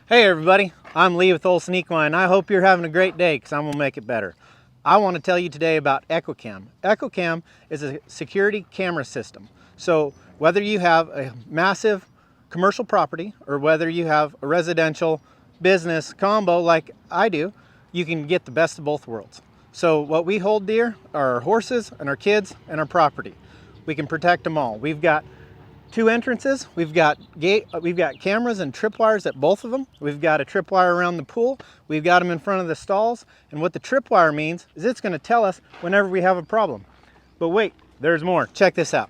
Hey everybody, I'm Lee with Olson Equine. I hope you're having a great day because I'm going to make it better. I want to tell you today about Equi-Cam. Equi-Cam is a security camera system. So whether you have a massive commercial property or whether you have a residential business combo like I do, you can get the best of both worlds. So what we hold dear are our horses and our kids and our property. We can protect them all. We've got two entrances. We've got cameras and tripwires at both of them. We've got a tripwire around the pool. We've got them in front of the stalls. And what the tripwire means is it's going to tell us whenever we have a problem. But wait, there's more. Check this out.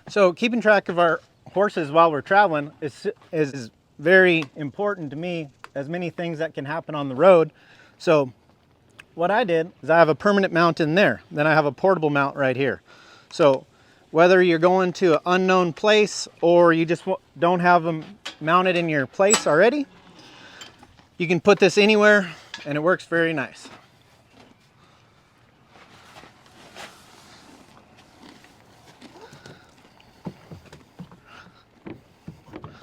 So keeping track of our horses while we're traveling is very important to me, as many things that can happen on the road. So what I did is I have a permanent mount in there. Then I have a portable mount right here. So whether you're going to an unknown place or you just don't have them mounted in your place already, you can put this anywhere and it works very nice.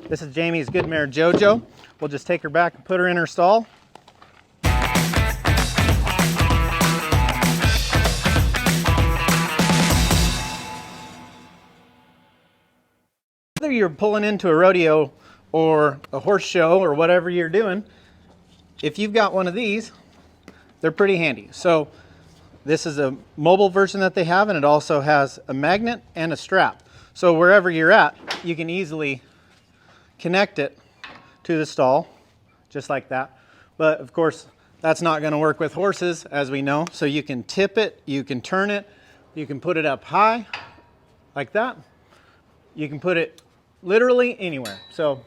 This is Jamie's good mare, JoJo. We'll just take her back and put her in her stall. Whether you're pulling into a rodeo or a horse show or whatever you're doing, if you've got one of these, they're pretty handy. So this is a mobile version that they have, and it also has a magnet and a strap. So wherever you're at, you can easily connect it to the stall just like that. But of course that's not going to work with horses, as we know. So you can tip it, you can turn it, you can put it up high like that. You can put it literally anywhere. So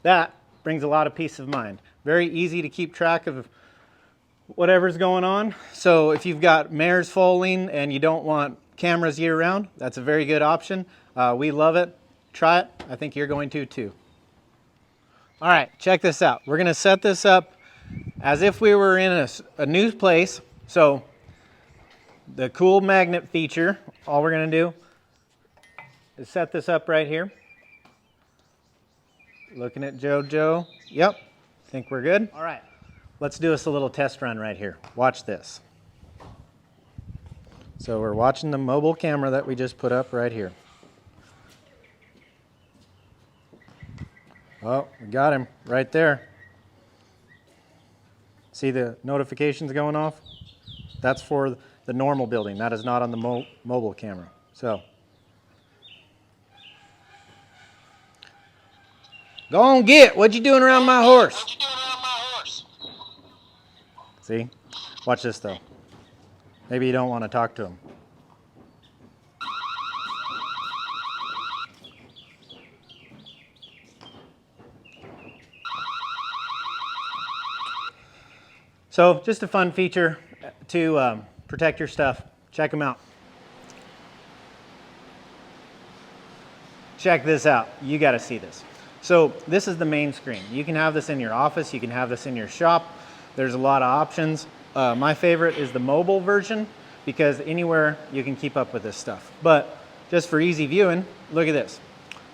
that brings a lot of peace of mind. Very easy to keep track of whatever's going on. So if you've got mares foaling and you don't want cameras year round, that's a very good option. We love it. Try it. I think you're going to too. All right, check this out. We're going to set this up as if we were in a new place. So the cool magnet feature, all we're going to do is set this up right here. Looking at JoJo. Yep, think we're good. All right, let's do us a little test run right here. Watch this. So we're watching the mobile camera that we just put up right here. Oh, we got him right there. See the notifications going off? That's for the normal building. That is not on the mobile camera. So, go on, get. What you doing around my horse? See? Watch this though. Maybe you don't want to talk to him. So just a fun feature to protect your stuff. Check them out. Check this out. You got to see this. So this is the main screen. You can have this in your office. You can have this in your shop. There's a lot of options. My favorite is the mobile version because anywhere you can keep up with this stuff. But just for easy viewing, look at this.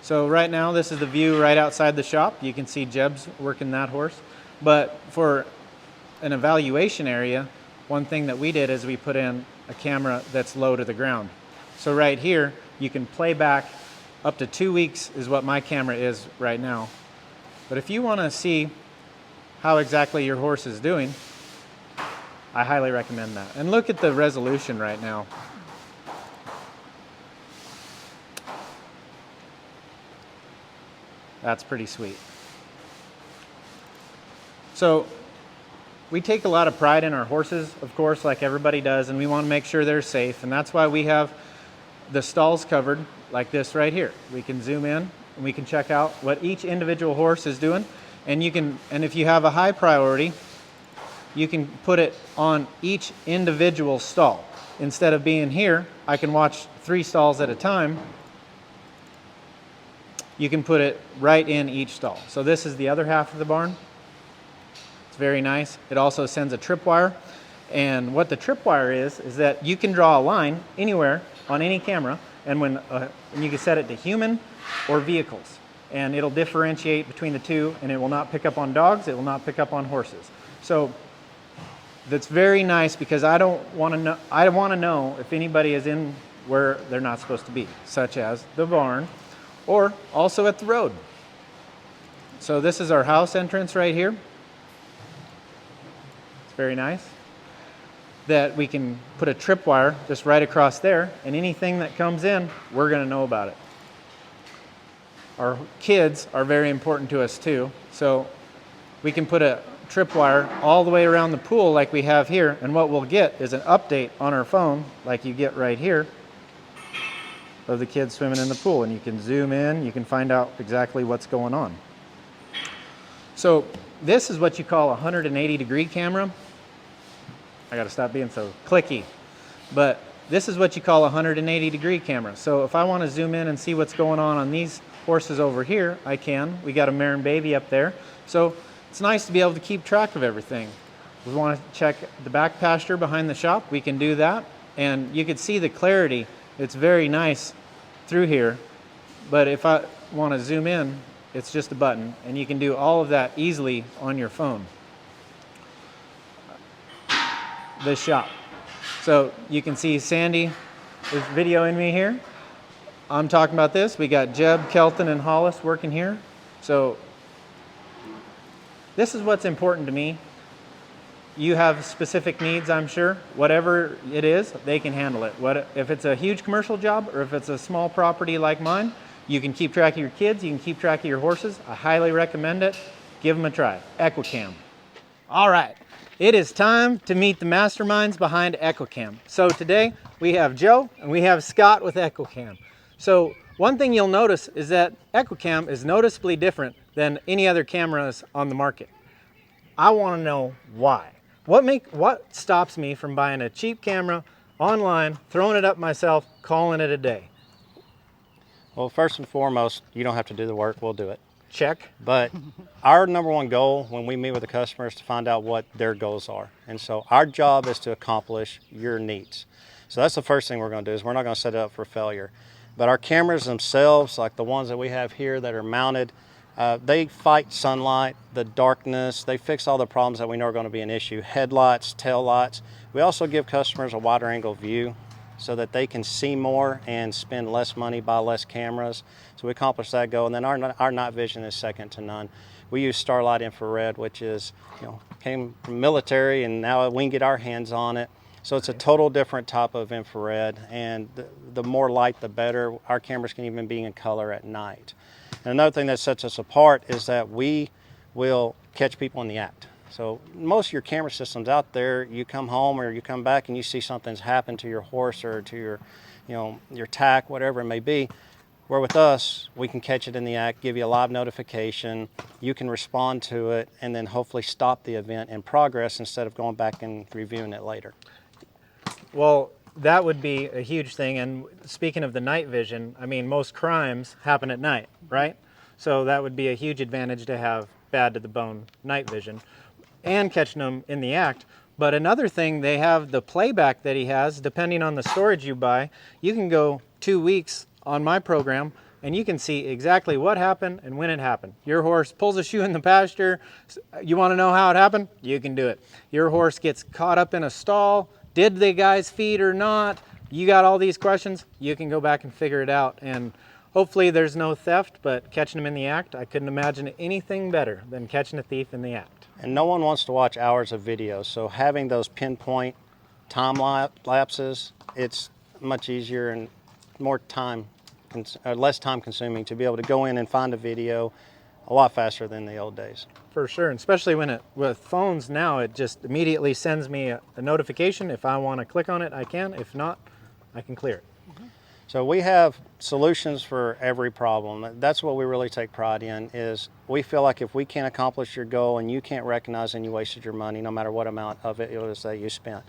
So right now this is the view right outside the shop. You can see Jeb's working that horse. But for an evaluation area, one thing that we did is we put in a camera that's low to the ground. So right here, you can play back up to 2 weeks is what my camera is right now. But if you want to see how exactly your horse is doing, I highly recommend that. And look at the resolution right now. That's pretty sweet. So we take a lot of pride in our horses, of course, like everybody does, and we want to make sure they're safe. And that's why we have the stalls covered like this right here. We can zoom in and we can check out what each individual horse is doing. And if you have a high priority, you can put it on each individual stall. Instead of being here, I can watch 3 stalls at a time. You can put it right in each stall. So this is the other half of the barn. It's very nice. It also sends a tripwire. And what the tripwire is that you can draw a line anywhere on any camera, and when you can set it to human or vehicles. And it'll differentiate between the two, and it will not pick up on dogs, it will not pick up on horses. So that's very nice, because I want to know if anybody is in where they're not supposed to be, such as the barn or also at the road. So this is our house entrance right here. It's very nice that we can put a tripwire just right across there, and anything that comes in, we're going to know about it. Our kids are very important to us too, so we can put a tripwire all the way around the pool like we have here, and what we'll get is an update on our phone like you get right here of the kids swimming in the pool, and you can zoom in, you can find out exactly what's going on. So this is what you call a 180-degree camera. I gotta stop being so clicky, but this is what you call a 180-degree camera. So if I want to zoom in and see what's going on these horses over here, I can. We got a mare and baby up there, so it's nice to be able to keep track of everything. We want to check the back pasture behind the shop, we can do that, and you can see the clarity. It's very nice through here, but if I want to zoom in, it's just a button, and you can do all of that easily on your phone. This shop. So you can see Sandy is videoing me here. I'm talking about this. We got Jeb, Kelton, and Hollis working here. So this is what's important to me. You have specific needs, I'm sure. Whatever it is, they can handle it. If it's a huge commercial job or if it's a small property like mine, you can keep track of your kids, you can keep track of your horses. I highly recommend it. Give them a try. Equi-Cam. All right. It is time to meet the masterminds behind Equi-Cam. So today we have Joe and we have Scott with Equi-Cam. So one thing you'll notice is that Equi-Cam is noticeably different than any other cameras on the market. I want to know why. What stops me from buying a cheap camera online, throwing it up myself, calling it a day? Well, first and foremost, you don't have to do the work, we'll do it. Check. But our number one goal when we meet with the customer is to find out what their goals are. And so our job is to accomplish your needs. So that's the first thing we're going to do, is we're not going to set it up for failure. But our cameras themselves, like the ones that we have here that are mounted, they fight sunlight, the darkness, they fix all the problems that we know are going to be an issue. Headlights, tail lights. We also give customers a wider angle view so that they can see more and spend less money, buy less cameras. So we accomplish that goal. And then our night vision is second to none. We use Starlight infrared, which is, came from military, and now we can get our hands on it. So it's a total different type of infrared, and the more light, the better. Our cameras can even be in color at night. And another thing that sets us apart is that we will catch people in the act. So most of your camera systems out there, you come home or you come back and you see something's happened to your horse or to your tack, whatever it may be. Where with us, we can catch it in the act, give you a live notification, you can respond to it, and then hopefully stop the event in progress instead of going back and reviewing it later. Well, that would be a huge thing. And speaking of the night vision, I mean, most crimes happen at night, right? So that would be a huge advantage to have bad to the bone night vision and catching them in the act. But another thing, they have the playback that he has. Depending on the storage you buy, you can go 2 weeks on my program and you can see exactly what happened and when it happened. Your horse pulls a shoe in the pasture. You want to know how it happened? You can do it. Your horse gets caught up in a stall. Did the guys feed or not? You got all these questions. You can go back and figure it out. And hopefully there's no theft, but catching them in the act, I couldn't imagine anything better than catching a thief in the act. And no one wants to watch hours of video, so having those pinpoint time lapses, it's much easier and less time consuming to be able to go in and find a video a lot faster than the old days. For sure, and especially with phones now, it just immediately sends me a notification. If I want to click on it, I can. If not, I can clear it. So we have solutions for every problem. That's what we really take pride in, is we feel like if we can't accomplish your goal and you can't recognize and you wasted your money, no matter what amount of it is that you spent.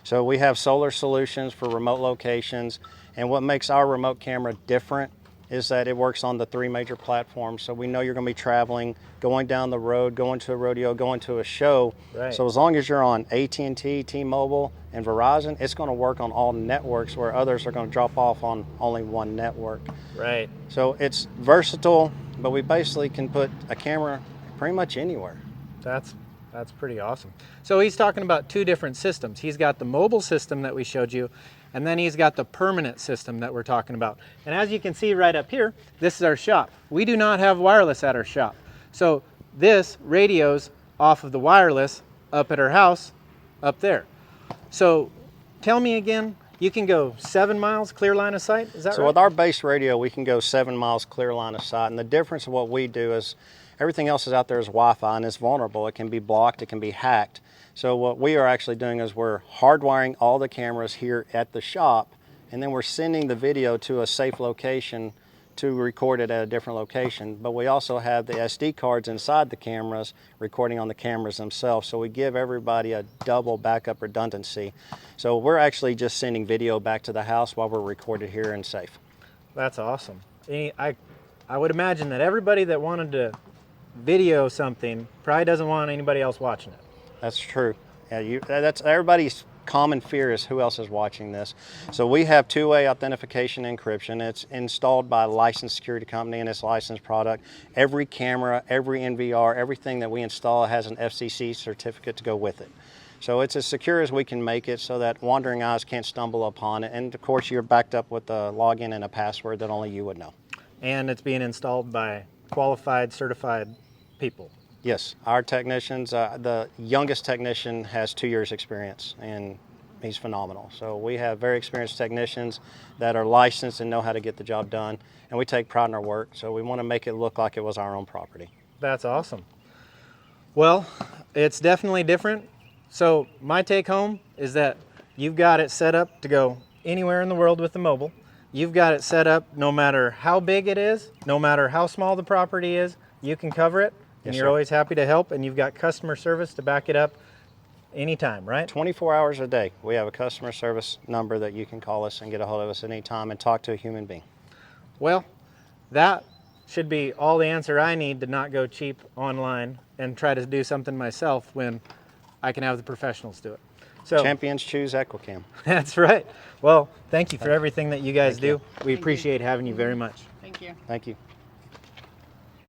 So we have solar solutions for remote locations, and what makes our remote camera different is that it works on the 3 major platforms. So we know you're going to be traveling, going down the road, going to a rodeo, going to a show. Right. So as long as you're on AT&T, T-Mobile, and Verizon, it's going to work on all networks, where others are going to drop off on only one network. Right. So it's versatile, but we basically can put a camera pretty much anywhere. That's pretty awesome. So he's talking about 2 different systems. He's got the mobile system that we showed you, and then he's got the permanent system that we're talking about. And as you can see right up here, this is our shop. We do not have wireless at our shop. So this radios off of the wireless up at our house up there. So tell me again, you can go 7 miles clear line of sight, is that right? So with our base radio, we can go 7 miles clear line of sight. And the difference of what we do is everything else is out there is Wi-Fi and it's vulnerable. It can be blocked, it can be hacked. So what we are actually doing is we're hardwiring all the cameras here at the shop, and then we're sending the video to a safe location to record it at a different location. But we also have the SD cards inside the cameras recording on the cameras themselves. So we give everybody a double backup redundancy. So we're actually just sending video back to the house while we're recorded here and safe. That's awesome. I would imagine that everybody that wanted to video something probably doesn't want anybody else watching it. That's true. Yeah, that's everybody's common fear is who else is watching this. So we have 2-way authentication encryption. It's installed by a licensed security company and it's licensed product. Every camera, every NVR, everything that we install has an FCC certificate to go with it. So it's as secure as we can make it so that wandering eyes can't stumble upon it. And of course you're backed up with a login and a password that only you would know. And it's being installed by qualified, certified people. Yes, our technicians, the youngest technician has 2 years experience and he's phenomenal. So we have very experienced technicians that are licensed and know how to get the job done, and we take pride in our work. So we want to make it look like it was our own property. That's awesome. Well, it's definitely different. So my take home is that you've got it set up to go anywhere in the world with the mobile. You've got it set up no matter how big it is, no matter how small the property is, you can cover it. And Yes, you're sir. always happy to help, and you've got customer service to back it up anytime, right? 24 hours a day. We have a customer service number that you can call us and get a hold of us at any time and talk to a human being. Well, that should be all the answer I need to not go cheap online and try to do something myself when I can have the professionals do it. So Champions choose Equi-Cam. that's right. Well, thank you for everything that you guys Thank do. you. We appreciate having you very much. Thank you. Thank you.